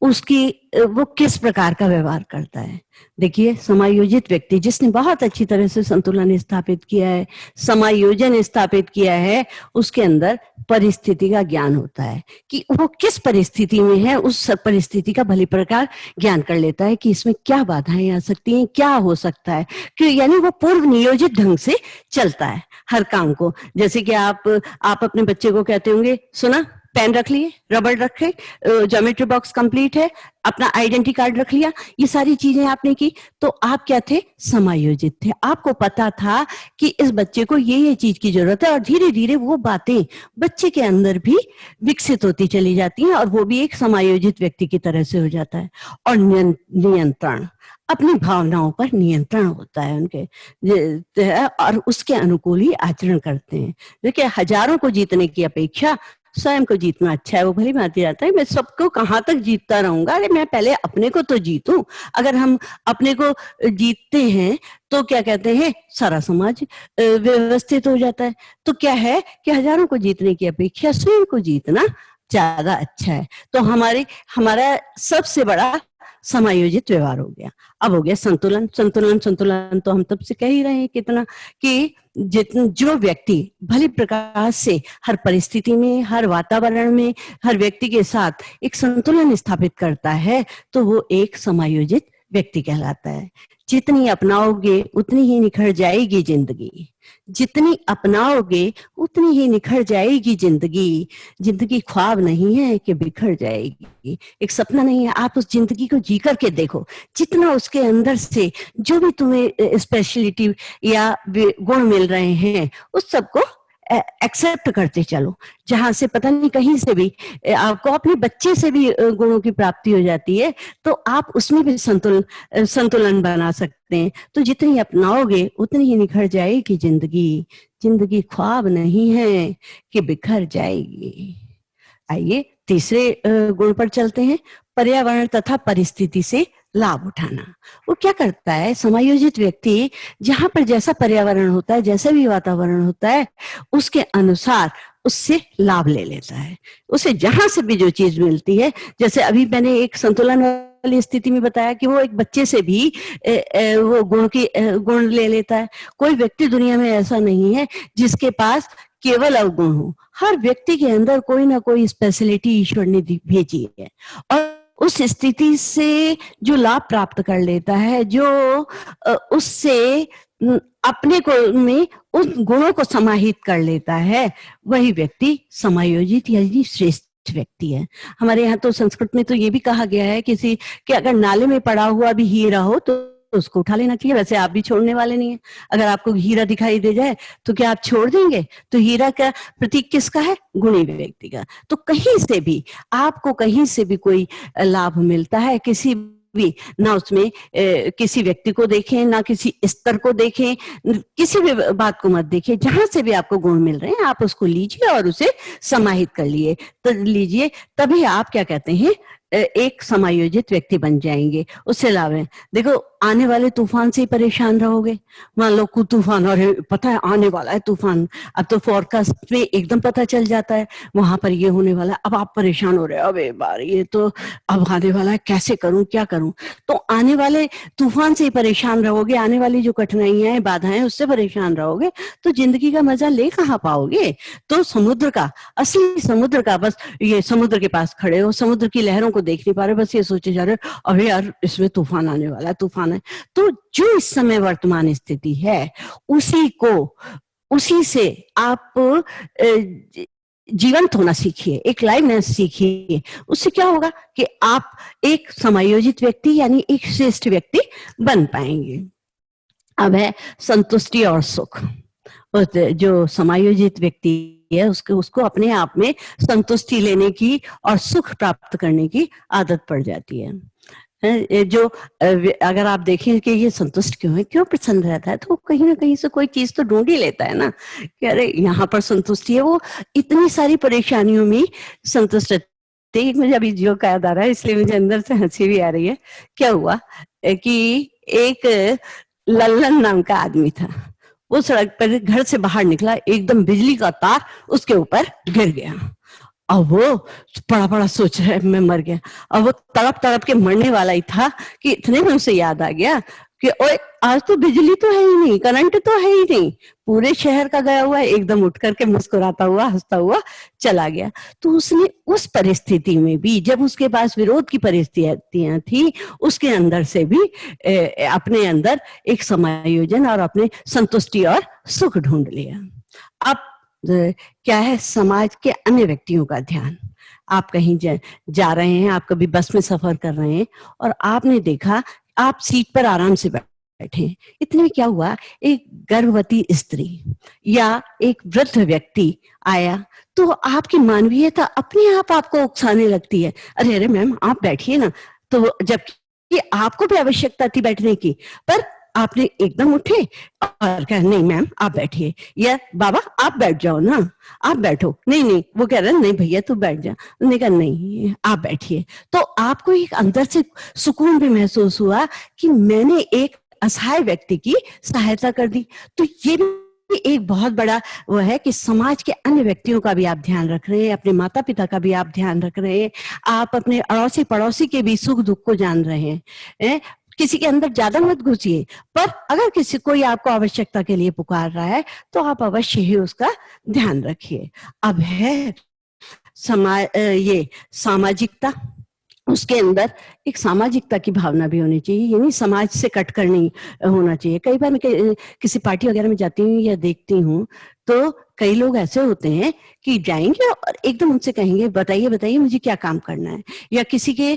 वो किस प्रकार का व्यवहार करता है। देखिए, समायोजित व्यक्ति जिसने बहुत अच्छी तरह से संतुलन स्थापित किया है, समायोजन स्थापित किया है, उसके अंदर परिस्थिति का ज्ञान होता है कि वो किस परिस्थिति में है, उस परिस्थिति का भली प्रकार ज्ञान कर लेता है कि इसमें क्या बाधाएं आ सकती हैं, क्या हो सकता है, कि यानी वो पूर्व नियोजित ढंग से चलता है हर काम को। जैसे कि आप अपने बच्चे को कहते होंगे, सुना पेन रख लिए, रबड़ रखे, ज्योमेट्री बॉक्स कंप्लीट है, अपना आइडेंटिटी कार्ड रख लिया, ये सारी चीजें आपने की, तो आप क्या थे, समायोजित थे। आपको पता था कि इस बच्चे को ये चीज की जरूरत है, और धीरे धीरे वो बातें बच्चे के अंदर भी विकसित होती चली जाती हैं और वो भी एक समायोजित व्यक्ति की तरह से हो जाता है। और नियंत्रण, अपनी भावनाओं पर नियंत्रण होता है उनके, और उसके अनुकूल ही आचरण करते हैं। देखिए, हजारों को जीतने की अपेक्षा स्वयं को जीतना अच्छा है। वो भली भांति जाता है, मैं सबको कहाँ तक जीतता रहूंगा, अरे मैं पहले अपने को तो जीतूं। अगर हम अपने को जीतते हैं तो क्या कहते हैं, सारा समाज व्यवस्थित हो जाता है। तो क्या है कि हजारों को जीतने की अपेक्षा स्वयं को जीतना ज्यादा अच्छा है। तो हमारा सबसे बड़ा समायोजित व्यवहार हो गया। अब हो गया संतुलन। संतुलन तो हम तब से कह ही रहे हैं कितना, कि जो व्यक्ति भली प्रकार से हर परिस्थिति में, हर वातावरण में, हर व्यक्ति के साथ एक संतुलन स्थापित करता है, तो वो एक समायोजित व्यक्ति कहलाता है। जितनी अपनाओगे उतनी ही निखर जाएगी जिंदगी, जितनी अपनाओगे उतनी ही निखर जाएगी जिंदगी। जिंदगी ख्वाब नहीं है कि बिखर जाएगी, एक सपना नहीं है। आप उस जिंदगी को जी करके देखो, जितना उसके अंदर से जो भी तुम्हें स्पेशलिटी या गुण मिल रहे हैं, उस सबको एक्सेप्ट करते चलो। जहां से पता नहीं कहीं से भी आपको अपने बच्चे से भी गुणों की प्राप्ति हो जाती है, तो आप उसमें भी संतुलन बना सकते हैं। तो जितनी अपनाओगे उतनी ही निखर जाएगी जिंदगी। जिंदगी ख्वाब नहीं है कि बिखर जाएगी। आइए तीसरे गुण पर चलते हैं, पर्यावरण तथा परिस्थिति से लाभ उठाना। वो क्या करता है, समायोजित व्यक्ति जहां पर जैसा पर्यावरण होता है, जैसा भी वातावरण होता है, उसके अनुसार उससे लाभ ले लेता है। उसे जहां से भी जो चीज मिलती है, जैसे अभी मैंने एक संतुलन वाली स्थिति में बताया कि वो एक बच्चे से भी वो गुण ले लेता है। कोई व्यक्ति दुनिया में ऐसा नहीं है जिसके पास केवल अवगुण हो। हर व्यक्ति के अंदर कोई ना कोई स्पेशलिटी ईश्वर ने भेजी है, और उस स्थिति से जो लाभ प्राप्त कर लेता है, जो उससे अपने को में उन गुणों को समाहित कर लेता है, वही व्यक्ति समायोजित यानी श्रेष्ठ व्यक्ति है। हमारे यहाँ तो संस्कृत में तो ये भी कहा गया है कि अगर नाले में पड़ा हुआ भी हीरा हो तो उसको उठा लेना चाहिए। वैसे आप भी छोड़ने वाले नहीं है। अगर आपको हीरा दिखाई दे जाए तो क्या आप छोड़ देंगे? तो हीरा का प्रतीक किसका है? गुणी व्यक्ति का। तो कहीं से भी आपको कहीं से भी कोई लाभ मिलता है, किसी भी ना उसमें किसी व्यक्ति को देखें, ना किसी स्तर को देखें, किसी भी बात को मत देखें। जहां से भी आपको गुण मिल रहे हैं आप उसको लीजिए और उसे समाहित कर लिए तो लीजिए, तभी आप क्या कहते हैं एक समायोजित व्यक्ति बन जाएंगे। उससे लाभ है। देखो, आने वाले तूफान से ही परेशान रहोगे। मान लो को तूफान, अरे पता है आने वाला है तूफान, अब तो फोरकास्ट में एकदम पता चल जाता है वहां पर ये होने वाला है। अब आप परेशान हो रहे हो, अबे बार ये तो अब आने वाला है, कैसे करूं क्या करूं। तो आने वाले तूफान से ही परेशान रहोगे, आने वाली जो कठिनाइयां हैं बाधाएं उससे परेशान रहोगे, तो जिंदगी का मजा ले कहाँ पाओगे। तो समुद्र का, असली समुद्र का, बस ये समुद्र के पास खड़े हो, समुद्र की लहरों को देख नहीं पा रहे, बस ये सोचे जा रहे हो अरे यार इसमें तूफान आने वाला है, तूफान है। तो जो इस समय वर्तमान स्थिति है उसी को, उसी से आप जीवंत होना सीखिए, एक लाइवनेस सीखिए। उससे क्या होगा कि आप एक समायोजित व्यक्ति यानी एक श्रेष्ठ व्यक्ति बन पाएंगे। अब है संतुष्टि और सुख। जो समायोजित व्यक्ति है उसको अपने आप में संतुष्टि लेने की और सुख प्राप्त करने की आदत पड़ जाती है। जो अगर आप देखें कि ये संतुष्ट क्यों है, क्यों प्रसन्न रहता है, तो कहीं ना कहीं से कोई चीज तो ढूंढ ही लेता है ना कि अरे यहाँ पर संतुष्टि है। वो इतनी सारी परेशानियों में संतुष्ट रहते। एक मुझे अभी जो याद आ रहा है इसलिए मुझे अंदर से हंसी भी आ रही है। क्या हुआ कि एक लल्लन नाम का आदमी था, वो सड़क पर घर से बाहर निकला, एकदम बिजली का तार उसके ऊपर गिर गया। अब वो बड़ा बड़ा सोच रहा है मैं मर गया। अब वो तड़प तड़प के मरने वाला ही था कि इतने में उसे याद आ गया कि ओए आज तो बिजली तो है ही नहीं, करंट तो है ही नहीं, पूरे शहर का गया हुआ है। एकदम उठ करके मुस्कुराता हुआ हंसता हुआ चला गया। तो उसने उस परिस्थिति में भी, जब उसके पास विरोध की परिस्थितियां थी, उसके अंदर से भी अपने अंदर एक समायोजन और अपने संतुष्टि और सुख ढूंढ लिया। अब क्या है, समाज के अन्य व्यक्तियों का ध्यान। आप कहीं जा रहे हैं, आप कभी बस में सफर कर रहे हैं और आपने देखा आप सीट पर आराम से बैठे, इतने में क्या हुआ, एक गर्भवती स्त्री या एक वृद्ध व्यक्ति आया, तो आपकी मानवीयता अपने आप आपको उकसाने लगती है। अरे अरे मैम आप बैठिए ना। तो जबकि आपको भी आवश्यकता थी बैठने की, पर आपने एकदम उठे और कहा नहीं मैम आप बैठिए, या बाबा आप बैठ जाओ ना, आप बैठो। नहीं नहीं, वो कह रहा नहीं भैया तू बैठ जा। उन्होंने कहा नहीं आप बैठिए। तो आपको एक अंदर से सुकून भी महसूस हुआ कि मैंने एक असहाय व्यक्ति की सहायता कर दी। तो ये भी एक बहुत बड़ा वो है कि समाज के अन्य व्यक्तियों का भी आप ध्यान रख रहे हैं, अपने माता पिता का भी आप ध्यान रख रहे हैं, आप अपने अड़ोसी पड़ोसी के भी सुख दुख को जान रहे हैं। किसी के अंदर ज्यादा मत घुसिए, पर अगर किसी कोई आपको आवश्यकता के लिए पुकार रहा है तो आप अवश्य ही उसका ध्यान रखिए। अब है ये सामाजिकता। उसके अंदर एक सामाजिकता की भावना भी होनी चाहिए, यानी समाज से कटकर नहीं होना चाहिए। कई बार मैं किसी पार्टी वगैरह में जाती हूँ या देखती हूँ तो कई लोग ऐसे होते हैं कि जाएंगे और एकदम उनसे कहेंगे बताइए बताइए मुझे क्या काम करना है। या किसी के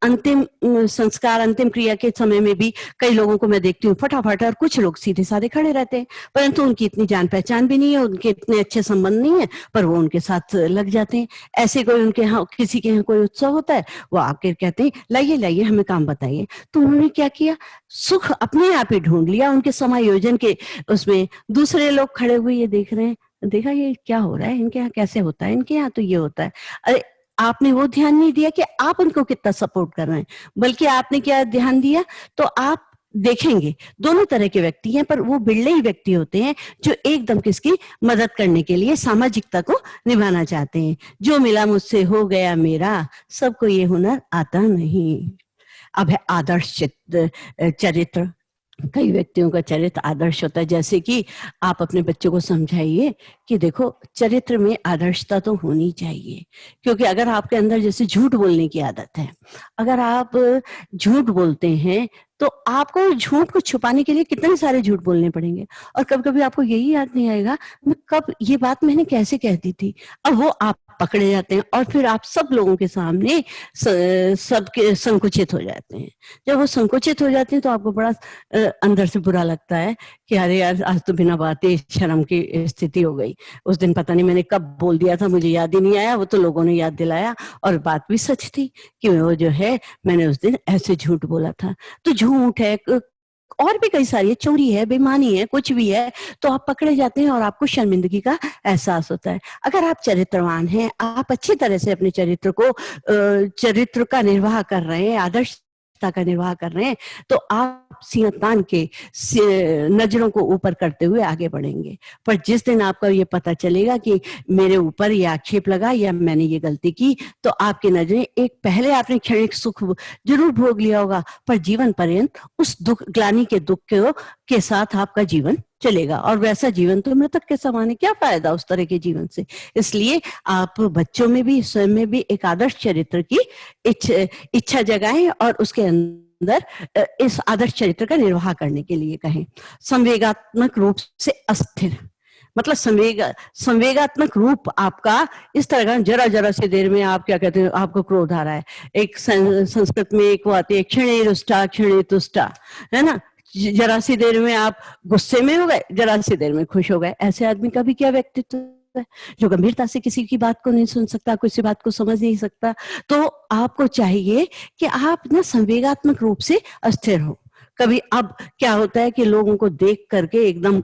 अंतिम संस्कार, अंतिम क्रिया के समय में भी कई लोगों को मैं देखती हूँ फटाफट, और कुछ लोग सीधे साधे खड़े रहते हैं, परंतु उनकी इतनी जान पहचान भी नहीं है, उनके इतने अच्छे संबंध नहीं है, पर वो उनके साथ लग जाते हैं। ऐसे कोई उनके यहाँ, किसी के यहाँ कोई उत्सव होता है, वो आके कहते हैं लाइए लाइए हमें काम बताइए। तो उन्होंने क्या किया, सुख अपने आप ही ढूंढ लिया उनके समायोजन के उसमें। दूसरे लोग खड़े हुए ये देख रहे हैं, देखा ये क्या हो रहा है, इनके यहाँ कैसे होता है, इनके यहाँ तो ये होता है। अरे आपने वो ध्यान नहीं दिया कि आप उनको कितना सपोर्ट कर रहे हैं, बल्कि आपने क्या ध्यान दिया, तो आप देखेंगे दोनों तरह के व्यक्ति हैं, पर वो बिरले ही व्यक्ति होते हैं जो एकदम किसकी मदद करने के लिए सामाजिकता को निभाना चाहते हैं। जो मिला मुझसे हो गया मेरा, सबको ये हुनर आता नहीं। अब है आदर्श चरित्र। कई व्यक्तियों का चरित्र आदर्श होता है, जैसे कि आप अपने बच्चों को समझाइए कि देखो चरित्र में आदर्शता तो होनी चाहिए। क्योंकि अगर आपके अंदर जैसे झूठ बोलने की आदत है, अगर आप झूठ बोलते हैं तो आपको झूठ को छुपाने के लिए कितने सारे झूठ बोलने पड़ेंगे, और कभी कभी आपको यही याद नहीं आएगा मैं कब ये बात मैंने कैसे कह दी थी। अब वो आप पकड़े जाते हैं और फिर आप सब लोगों के सामने सबके संकुचित हो जाते हैं। जब वो संकुचित हो जाते हैं तो आपको बड़ा अंदर से बुरा लगता है कि अरे यार, आज तो बिना बातें शर्म की स्थिति हो गई। उस दिन पता नहीं मैंने कब बोल दिया था, मुझे याद ही नहीं आया, वो तो लोगों ने याद दिलाया और बात भी सच थी कि वो जो है मैंने उस दिन ऐसे झूठ बोला था। तो झूठ है, और भी कई सारी है, चोरी है, बेईमानी है, कुछ भी है, तो आप पकड़े जाते हैं और आपको शर्मिंदगी का एहसास होता है। अगर आप चरित्रवान हैं, आप अच्छी तरह से अपने चरित्र का निर्वाह कर रहे हैं, आदर्शता का निर्वाह कर रहे हैं, तो आप सीना तान के नजरों को ऊपर करते हुए आगे बढ़ेंगे। पर जिस दिन आपको ये पता चलेगा कि मेरे ऊपर ये आक्षेप लगा या मैंने ये गलती की, तो आपकी नजरें एक, पहले आपने क्षणिक सुख जरूर भोग लिया होगा, पर जीवन पर्यंत उस दुख, ग्लानि के दुख के साथ आपका जीवन चलेगा, और वैसा जीवन तो मृतक के समान है। क्या फायदा उस तरह के जीवन से? इसलिए आप बच्चों में भी, स्वयं में भी एक आदर्श चरित्र की इच्छा जगाएं और उसके अंदर इस आदर्श चरित्र का निर्वाह करने के लिए कहें। संवेगात्मक रूप से अस्थिर, मतलब संवेगात्मक रूप आपका इस तरह का, जरा जरा सी देर में आप क्या कहते हैं, आपको क्रोध आ रहा है। एक संस्कृत में एक वो आती है, क्षणे रुष्टा क्षणे तुष्टा, है ना। जरा सी देर में आप गुस्से में हो गए, जरा सी देर में खुश हो गए। ऐसे आदमी का भी क्या व्यक्तित्व है, जो गंभीरता से किसी की बात को नहीं सुन सकता, किसी बात को समझ नहीं सकता। तो आपको चाहिए कि आप ना संवेगात्मक रूप से अस्थिर हो। कभी अब क्या होता है कि लोगों को देख करके एकदम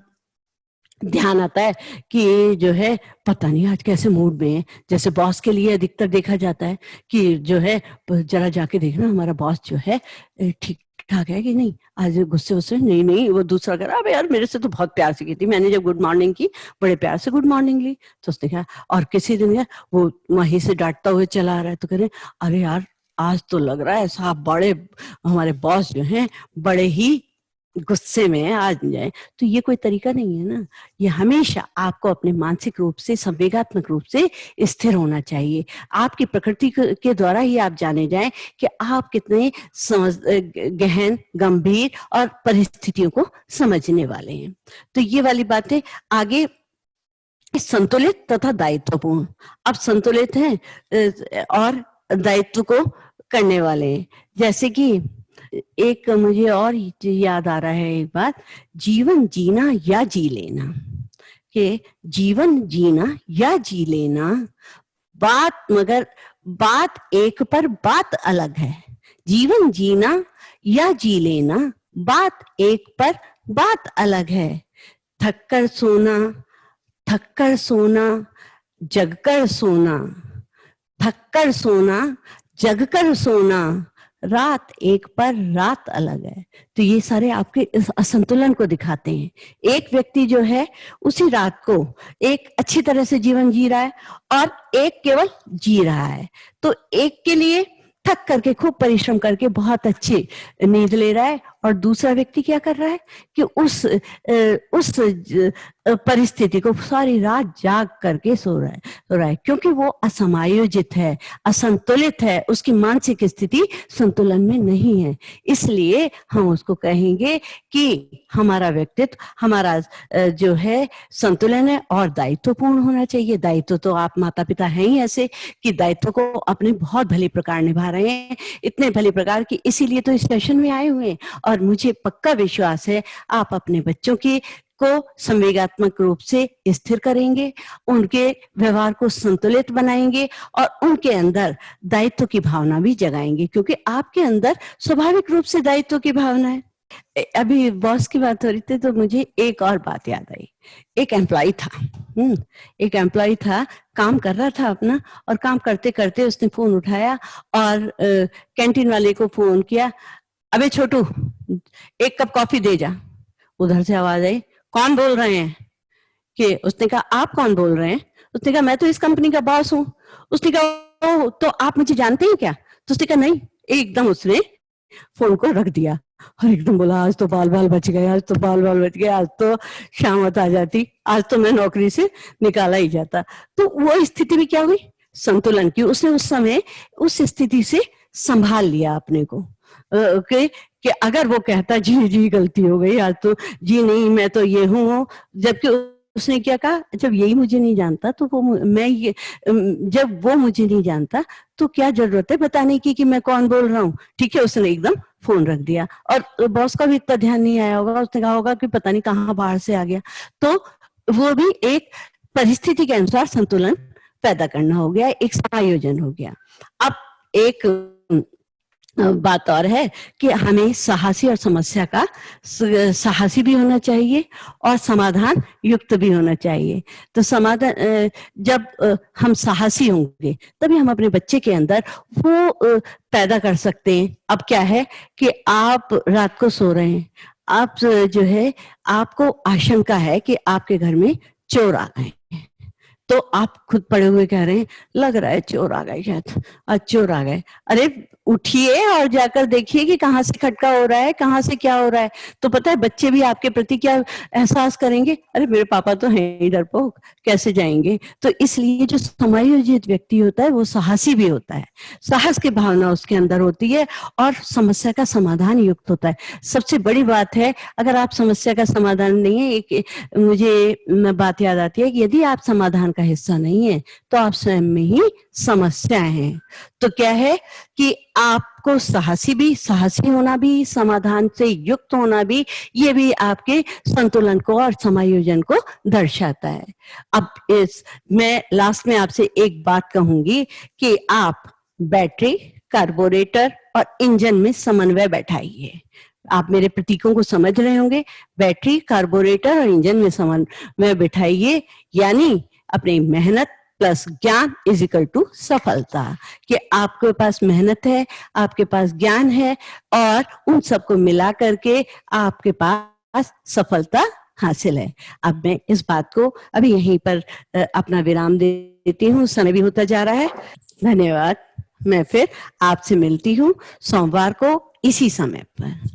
ध्यान आता है कि जो है पता नहीं आज कैसे मूड में है। जैसे बॉस के लिए अधिकतर देखा जाता है कि जो है जरा जाके देखना हमारा बॉस जो है ठीक ठाक है कि नहीं, आज गुस्से वुस्से नहीं। नहीं, वो दूसरा कह रहा अबे यार मेरे से तो बहुत प्यार से की थी, मैंने जब गुड मॉर्निंग की बड़े प्यार से गुड मॉर्निंग ली। तो उसने कहा, और किसी दिन वो वहीं से डांटता हुए चला आ रहा है, तो कह रहे अरे यार आज तो लग रहा है साहब बड़े, हमारे बॉस जो हैं बड़े ही गुस्से में आ जाए। तो ये कोई तरीका नहीं है ना। ये हमेशा आपको अपने मानसिक रूप से, संवेगात्मक रूप से स्थिर होना चाहिए। आपकी प्रकृति के द्वारा ही आप जाने जाएं कि आप कितने गहन, गंभीर और परिस्थितियों को समझने वाले हैं। तो ये वाली बातें आगे। संतुलित तथा दायित्वपूर्ण, अब संतुलित हैं और दायित्व को करने वाले हैं। जैसे कि एक मुझे और याद आ रहा है एक बात, जीवन जीना या जी लेना, कि जीवन जीना या जी लेना, मगर बात एक पर बात अलग है। जीवन जीना या जी लेना, बात एक पर बात अलग है। थककर सोना, थककर सोना, जगकर सोना, थककर सोना, जगकर सोना, रात एक पर रात अलग है। तो ये सारे आपके इस असंतुलन को दिखाते हैं। एक व्यक्ति जो है उसी रात को एक अच्छी तरह से जीवन जी रहा है और एक केवल जी रहा है। तो एक के लिए थक करके, खूब परिश्रम करके बहुत अच्छी नींद ले रहा है, और दूसरा व्यक्ति क्या कर रहा है कि उस परिस्थिति को सारी रात जाग करके सो रहा है, क्योंकि वो असमायोजित है, असंतुलित है, उसकी मानसिक स्थिति संतुलन में नहीं है। इसलिए हम उसको कहेंगे कि हमारा व्यक्तित्व, हमारा जो है संतुलन है और दायित्वपूर्ण होना चाहिए। दायित्व तो आप माता पिता हैं ही ऐसे कि दायित्व को अपने बहुत भली प्रकार निभा रहे हैं, इतने भली प्रकार की इसीलिए तो इस सेशन में आए हुए हैं। और मुझे पक्का विश्वास है आप अपने बच्चों को संवेगात्मक रूप से स्थिर करेंगे, उनके व्यवहार को संतुलित बनाएंगे और उनके अंदर दायित्व की भावना भी जगाएंगे, क्योंकि आपके अंदर स्वाभाविक रूप से दायित्व की भावना है। अभी बॉस की बात हो रही थी तो मुझे एक और बात याद आई। एक एम्प्लॉय था, एक एम्प्लॉय था, काम कर रहा था अपना, और काम करते करते उसने फोन उठाया और कैंटीन वाले को फोन किया, अबे छोटू एक कप कॉफी दे जा। उधर से आवाज आई, कौन बोल रहे हैं? कि उसने कहा आप कौन बोल रहे हैं? उसने कहा मैं तो इस कंपनी का बॉस हूँ। उसने कहा ओह, तो आप मुझे जानते हैं क्या? तो उसने कहा नहीं। एकदम उसने फोन को रख दिया और एकदम बोला आज तो बाल बाल बच गए, आज तो बाल बाल बच गए, आज तो शामत आ जाती, आज तो मैं नौकरी से निकाला ही जाता। तो वो स्थिति में क्या हुई, संतुलन की। उसने उस समय उस स्थिति से संभाल लिया अपने को कि अगर वो कहता जी जी गलती हो गई आज तो, जी नहीं मैं तो ये हूँ, जबकि उसने क्या कहा, जब यही मुझे नहीं जानता तो मैं ये जब वो मुझे नहीं जानता तो क्या जरूरत है बताने की कि मैं कौन बोल रहा हूँ। ठीक है, उसने एकदम फोन रख दिया और बॉस का भी इतना ध्यान नहीं आया होगा, उसने कहा होगा कि पता नहीं कहाँ बाहर से आ गया। तो वो भी एक परिस्थिति के अनुसार संतुलन पैदा करना हो गया, एक समायोजन हो गया। अब एक बात और है कि हमें साहसी और समस्या का साहसी भी होना चाहिए और समाधान युक्त भी होना चाहिए। तो समाधान जब हम साहसी होंगे तभी हम अपने बच्चे के अंदर वो पैदा कर सकते हैं। अब क्या है कि आप रात को सो रहे हैं, आप जो है आपको आशंका है कि आपके घर में चोर आ गए, तो आप खुद पड़े हुए कह रहे हैं लग रहा है चोर आ गए, शायद आज चोर आ गए। अरे उठिए और जाकर देखिए कि कहाँ से खटका हो रहा है, कहाँ से क्या हो रहा है। तो पता है बच्चे भी आपके प्रति क्या एहसास करेंगे, अरे मेरे पापा तो हैं ही डरपोक, कैसे जाएंगे। तो इसलिए जो समायोजित व्यक्ति होता है वो साहसी भी होता है, साहस की भावना उसके अंदर होती है और समस्या का समाधान युक्त होता है। सबसे बड़ी बात है, अगर आप समस्या का समाधान नहीं है, एक मुझे बात याद आती है कि यदि आप समाधान का हिस्सा नहीं है तो आप स्वयं में ही समस्या हैं। तो क्या है कि आपको साहसी होना भी, समाधान से युक्त होना भी, ये भी आपके संतुलन को और समायोजन को दर्शाता है। अब मैं लास्ट में आपसे एक बात कहूंगी कि आप बैटरी, कार्बोरेटर और इंजन में समन्वय बैठाइए। आप मेरे प्रतीकों को समझ रहे होंगे, बैटरी, कार्बोरेटर और इंजन में समन्वय बिठाइए, यानी अपनी मेहनत प्लस ज्ञान इज इक्वल टू सफलता। कि आपके पास मेहनत है, आपके पास ज्ञान है और उन सबको मिला करके आपके पास सफलता हासिल है। अब मैं इस बात को अभी यहीं पर अपना विराम देती हूँ, समय भी होता जा रहा है। धन्यवाद। मैं फिर आपसे मिलती हूँ सोमवार को इसी समय पर।